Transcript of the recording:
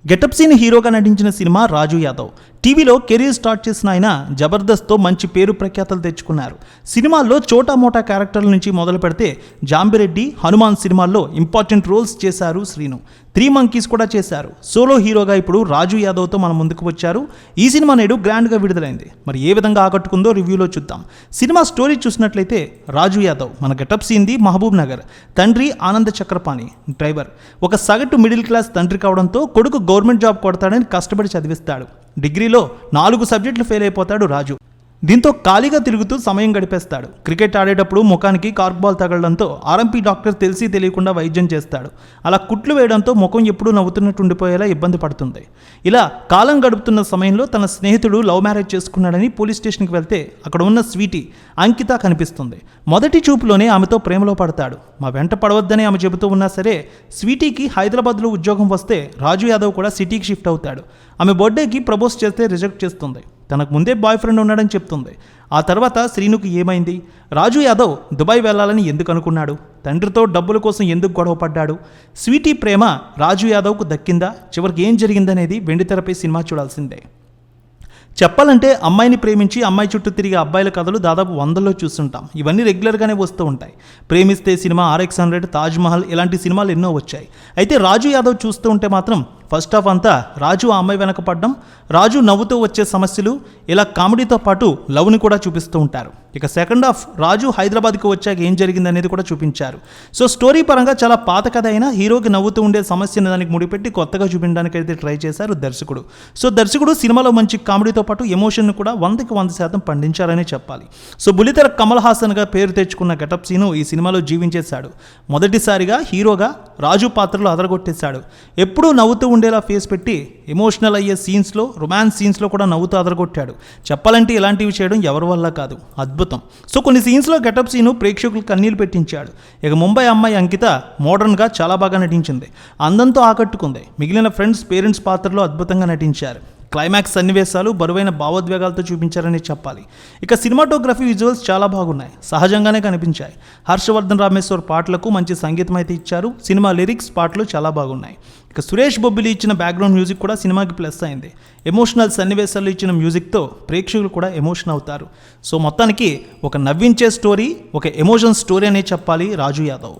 Getup scene హీరోగా నటించిన cinema రాజు యాదవ్. టీవీలో కెరీర్ స్టార్ట్ చేసిన ఆయన జబర్దస్త్తో మంచి పేరు ప్రఖ్యాతలు తెచ్చుకున్నారు. సినిమాల్లో చోటా మోటా క్యారెక్టర్ల నుంచి మొదలు పెడితే జాంబిరెడ్డి, హనుమాన్ సినిమాల్లో ఇంపార్టెంట్ రోల్స్ చేశారు శ్రీను. 3 మంకీస్ కూడా చేశారు. సోలో హీరోగా ఇప్పుడు రాజు యాదవ్తో మన ముందుకు వచ్చారు. ఈ సినిమా నేడు గ్రాండ్గా విడుదలైంది. మరి ఏ విధంగా ఆకట్టుకుందో రివ్యూలో చూద్దాం. సినిమా స్టోరీ చూసినట్లయితే రాజు యాదవ్ మన గెటప్ సీన్ది మహబూబ్ నగర్. తండ్రి ఆనంద చక్రపాణి డ్రైవర్. ఒక సగటు మిడిల్ క్లాస్ తండ్రి కావడంతో కొడుకు గవర్నమెంట్ జాబ్ కొడతాడని కష్టపడి చదివిస్తాడు. డిగ్రీలో 4 సబ్జెక్టులు ఫెయిల్ అయిపోతాడు రాజు. దీంతో ఖాళీగా తిరుగుతూ సమయం గడిపేస్తాడు. క్రికెట్ ఆడేటప్పుడు ముఖానికి కార్క్ బాల్ తగలడంతో ఆర్ఎంపీ డాక్టర్ తెలిసి తెలియకుండా వైద్యం చేస్తాడు. అలా కుట్లు వేయడంతో ముఖం ఎప్పుడూ నవ్వుతున్నట్టు ఉండిపోయేలా ఇబ్బంది పడుతుంది. ఇలా కాలం గడుపుతున్న సమయంలో తన స్నేహితుడు లవ్ మ్యారేజ్ చేసుకున్నాడని పోలీస్ స్టేషన్కి వెళ్తే అక్కడ ఉన్న స్వీటీ అంకిత కనిపిస్తుంది. మొదటి చూపులోనే ఆమెతో ప్రేమలో పడతాడు. మా వెంట పడవద్దని ఆమె చెబుతూ ఉన్నా సరే స్వీటీకి హైదరాబాద్లో ఉద్యోగం వస్తే రాజు యాదవ్ కూడా సిటీకి షిఫ్ట్ అవుతాడు. ఆమె బర్త్డేకి ప్రపోజ్ చేస్తే రిజెక్ట్ చేస్తుంది. తనకు ముందే బాయ్ ఫ్రెండ్ ఉన్నాడని చెప్తుంది. ఆ తర్వాత శ్రీనుకు ఏమైంది? రాజు యాదవ్ దుబాయ్ వెళ్ళాలని ఎందుకు అనుకున్నాడు? తండ్రితో డబ్బుల కోసం ఎందుకు గొడవ పడ్డాడు? స్వీటీ ప్రేమ రాజు యాదవ్కు దక్కిందా? చివరికి ఏం జరిగిందనేది వెండితెరపై సినిమా చూడాల్సిందే. చెప్పాలంటే అమ్మాయిని ప్రేమించి అమ్మాయి చుట్టూ తిరిగే అబ్బాయిల కథలు దాదాపు 100లో చూస్తుంటాం. ఇవన్నీ రెగ్యులర్గానే వస్తూ ఉంటాయి. ప్రేమిస్తే సినిమా, RX100, తాజ్మహల్ ఇలాంటి సినిమాలు ఎన్నో వచ్చాయి. అయితే రాజు యాదవ్ చూస్తూ ఉంటే మాత్రం ఫస్ట్ హాఫ్ అంతా రాజు ఆ అమ్మాయి వెనక పడ్డం, రాజు నవ్వుతూ వచ్చే సమస్యలు, ఇలా కామెడీతో పాటు లవ్ని కూడా చూపిస్తూ ఉంటారు. ఇక సెకండ్ హాఫ్ రాజు హైదరాబాద్కి వచ్చాక ఏం జరిగిందనేది కూడా చూపించారు. సో స్టోరీ పరంగా చాలా పాత కథ అయినా హీరోకి నవ్వుతూ ఉండే సమస్యను దానికి ముడిపెట్టి కొత్తగా చూపించడానికి అయితే ట్రై చేశారు దర్శకుడు. సో దర్శకుడు సినిమాలో మంచి కామెడీతో పాటు ఎమోషన్ను కూడా 100కి 100% పండించారనే చెప్పాలి. సో బుల్లితెర కమల్ హాసన్గా పేరు తెచ్చుకున్న గెటప్ సీను ఈ సినిమాలో జీవించేశాడు. మొదటిసారిగా హీరోగా రాజు పాత్రలో అదరగొట్టేశాడు. ఎప్పుడూ నవ్వుతూ ఉండేలా ఫేస్ పెట్టి ఎమోషనల్ అయ్యే సీన్స్లో, రొమాన్స్ సీన్స్లో కూడా నవ్వుతూ అదరగొట్టాడు. చెప్పాలంటే ఇలాంటివి చేయడం ఎవరి వల్ల కాదు, అద్భుతం. సో కొన్ని సీన్స్లో గెటప్ సీను ప్రేక్షకులు కన్నీళ్లు పెట్టించాడు. ఇక ముంబై అమ్మాయి అంకిత మోడర్న్గా చాలా బాగా నటించింది. అందంతో ఆకట్టుకుంది. మిగిలిన ఫ్రెండ్స్, పేరెంట్స్ పాత్రలో అద్భుతంగా నటించారు. క్లైమాక్స్ సన్నివేశాలు బరువైన భావోద్వేగాలతో చూపించారని చెప్పాలి. ఇక సినిమాటోగ్రఫీ, విజువల్స్ చాలా బాగున్నాయి, సహజంగానే కనిపించాయి. హర్షవర్ధన్ రామేశ్వర్ పాటలకు మంచి సంగీతం అయితే ఇచ్చారు. సినిమా లిరిక్స్, పాటలు చాలా బాగున్నాయి. ఇక సురేష్ బొబ్బిలి ఇచ్చిన బ్యాక్గ్రౌండ్ మ్యూజిక్ కూడా సినిమాకి ప్లస్ అయింది. ఎమోషనల్ సన్నివేశాలు ఇచ్చిన మ్యూజిక్తో ప్రేక్షకులు కూడా ఎమోషన్ అవుతారు. సో మొత్తానికి ఒక నవ్వించే స్టోరీ, ఒక ఎమోషన్ స్టోరీ అనే చెప్పాలి రాజు యాదవ్.